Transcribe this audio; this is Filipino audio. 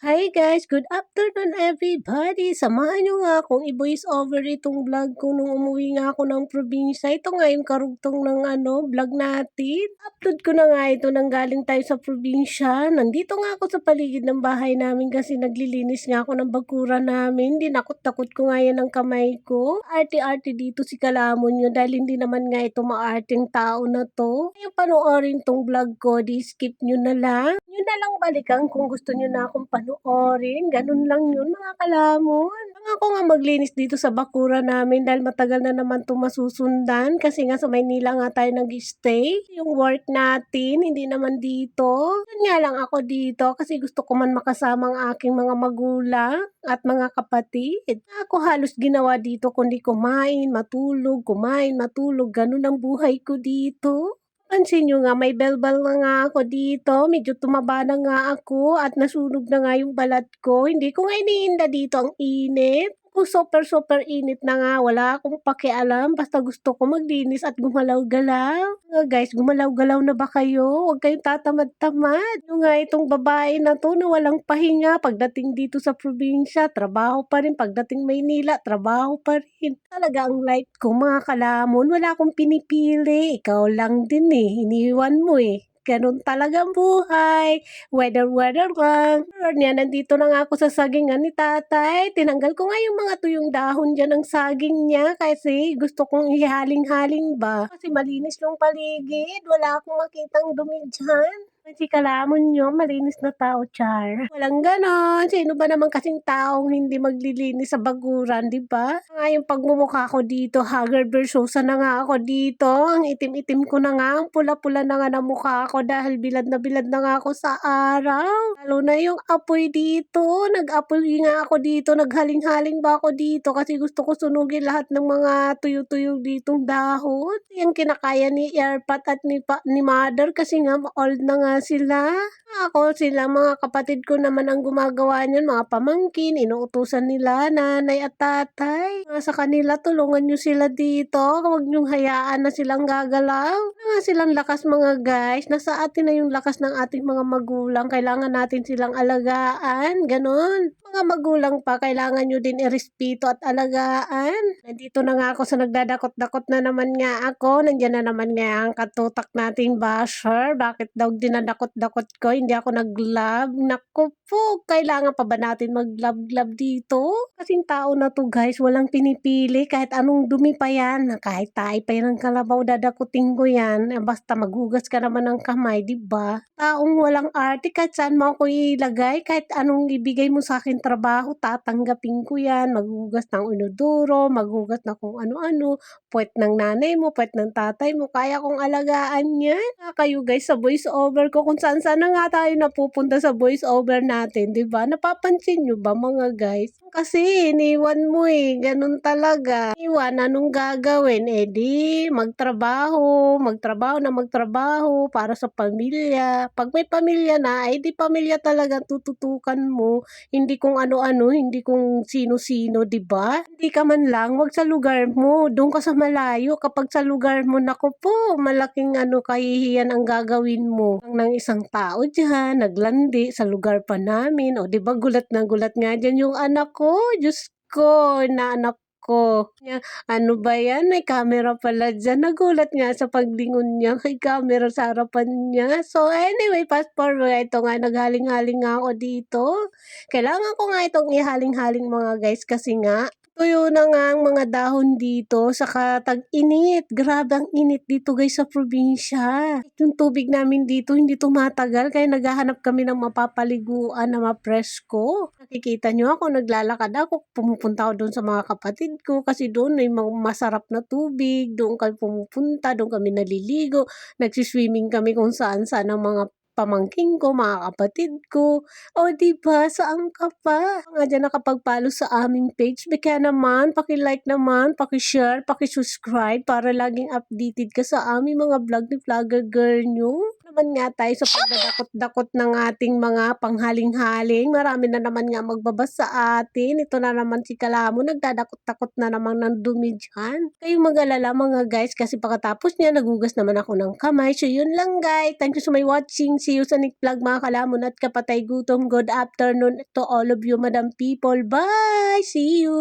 Hi guys, good afternoon everybody. Samahan nyo nga akong i-voice over itong vlog ko nung umuwi nga ako ng probinsya. Ito nga yung karugtong ng vlog natin. Upload ko na nga ito nang galing tayo sa probinsya. Nandito nga ako sa paligid ng bahay namin kasi naglilinis nga ako ng bakuran namin. Dinakot-takot ko nga yan ng kamay ko. Arte-arte dito si Kalamon nyo dahil hindi naman nga ito maarting tao na to. Kaya panoorin tong vlog ko, di-skip nyo na lang. Yun na lang balikan kung gusto nyo na akong panoorin. Ganun lang yun mga kalamon. Ako nga maglinis dito sa bakura namin dahil matagal na naman ito masusundan kasi nga sa Maynila nga tayo nag-stay. Yung work natin, hindi naman dito. Yun nga lang ako dito kasi gusto ko man makasama ang aking mga magulang at mga kapatid. Ako halos ginawa dito kundi kumain, matulog, ganun ang buhay ko dito. Pansin nyo nga, may belbal na nga ako dito. Medyo tumaba na nga ako at nasunog na nga yung balat ko. Hindi ko nga iniinda dito ang init. Kung super init na nga, wala akong pakialam. Basta gusto ko maglinis at gumalaw-galaw. Guys, gumalaw-galaw na ba kayo? Huwag kayong tatamad-tamad. Yung nga itong babae na to na walang pahinga. Pagdating dito sa probinsya, trabaho pa rin. Pagdating Maynila, trabaho pa rin. Talaga ang life ko mga kalamon. Wala akong pinipili. Ikaw lang din eh. Iniwan mo eh. Ganun talagang buhay. Weather lang. Niya, nandito na nga ako sa sagingan ni tatay. Tinanggal ko nga yung mga tuyong dahon dyan ng saging niya kasi gusto kong ihaling-haling ba. Kasi malinis yung paligid. Wala akong makitang dumi dyan. Si Kalamon nyo, malinis na tao, char. Walang ganon. Sino ba naman kasing taong hindi maglilinis sa baguran, di ba? Nga yung pagmumukha ko dito, haggard versosa na nga ako dito. Ang itim-itim ko na nga, ang pula-pula na nga na mukha ko dahil bilad na nga ako sa araw. Lalo na yung apoy dito. Nag-apoy nga ako dito, naghaling-haling ba ako dito kasi gusto ko sunugin lahat ng mga tuyo-tuyo ditong dahon. Yung kinakaya ni Airpat at ni Mother kasi nga old na nga sila. Sila mga kapatid ko naman ang gumagawa niyan, mga pamangkin, inuutusan nila nanay at tatay. Sa kanila, tulungan nyo sila dito. Huwag nyong hayaan na silang gagalaw. Nga silang lakas mga guys. Nasa atin na yung lakas ng ating mga magulang. Kailangan natin silang alagaan. Ganon. Mga magulang pa, kailangan nyo din irespeto at alagaan. Nandito na nga ako sa nagdadakot-dakot na naman nga ako. Nandiyan na naman nga ang katutak nating basher. Bakit daw dinadakot-dakot ko? Hindi ako nag-love. Naku po, kailangan pa ba natin mag-love-love dito? Kasing tao na to guys, walang pinipili. Kahit anong dumi pa yan. Kahit tayo pa yan ng kalabaw, dadakutin ko yan. Basta maghugas ka naman ng kamay, di ba? Taong walang arte, kahit saan mo ako ilagay, kahit anong ibigay mo sa akin trabaho, tatanggapin ko yan. Maghugas ng inodoro, maghugas na kung ano-ano, puwet ng nanay mo, puwet ng tatay mo, kaya kong alagaan yan. Kayo guys, sa voice over ko, kung saan na nga tayo napupunta sa voice over natin, di ba? Napapansin nyo ba mga guys? Kasi iniwan mo eh, ganun talaga. Iwan, anong gagawin? Eh di, magtrabaho para sa pamilya. Pag may pamilya na, eh di pamilya talaga tututukan mo. Hindi kung ano-ano, hindi kung sino-sino, di ba? Hindi ka man lang, wag sa lugar mo, doon ka sa malayo. Kapag sa lugar mo, nako po, malaking kahihiyan ang gagawin mo. Ng isang tao dyan, naglandi sa lugar pa namin. O di ba gulat na gulat nga dyan yung anak ko. Diyos ko, na anak ko. Ano ba yan? May camera pala dyan. Nagulat nga sa paglingon niya. May camera sa harapan niya. So anyway, fast forward. Ito nga, naghaling-haling nga ako dito. Kailangan ko nga itong ihaling-haling mga guys kasi nga, tuyo na nga ang mga dahon dito, saka tag-init. Grabe ang init dito guys sa probinsya. Yung tubig namin dito hindi tumatagal kaya naghahanap kami ng mapapaliguan na mapresko. Nakikita nyo ako, naglalakad ako, pumupunta ako doon sa mga kapatid ko kasi doon may masarap na tubig. Doon kami pumupunta, doon kami naliligo, nagsiswimming kami kung saan-saan ang mga pamangking ko, mga kapatid ko. O di ba saan ka pa? Nga dyan nakapag-follow sa aming page. Kaya naman, paki-like naman, paki-share, paki-subscribe para laging updated ka sa aming mga vlog ni Vlogger Girl nyo. Naman nga tayo sa pagdadakot-dakot ng ating mga panghaling-haling. Marami na naman nga magbabas sa atin. Ito na naman si Kalamo, nagdadakot-dakot na naman ng dumi dyan. Kayong mag-alala mga guys kasi pagkatapos niya, nagugas naman ako ng kamay. So yun lang guys. Thank you so much watching. See you sa next vlog mga kalamon at kapatay gutom. Good afternoon to all of you, madam people. Bye! See you!